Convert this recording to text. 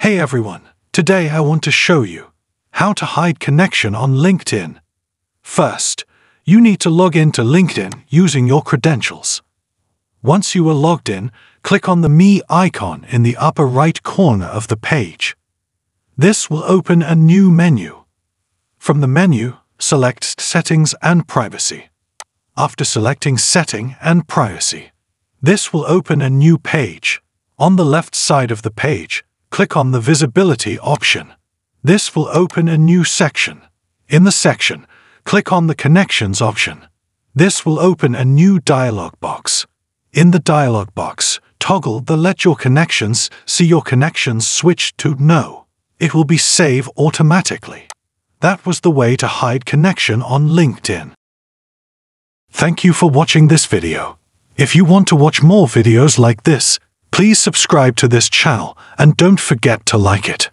Hey everyone, today I want to show you how to hide connection on LinkedIn. First, you need to log in to LinkedIn using your credentials. Once you are logged in, click on the Me icon in the upper right corner of the page. This will open a new menu. From the menu, select Settings and Privacy. After selecting Setting and Privacy, this will open a new page. On the left side of the page, click on the Visibility option. This will open a new section. In the section, click on the Connections option. This will open a new dialog box. In the dialog box, toggle the Let Your Connections See Your Connections switch to No. It will be saved automatically. That was the way to hide connection on LinkedIn. Thank you for watching this video. If you want to watch more videos like this, please subscribe to this channel and don't forget to like it.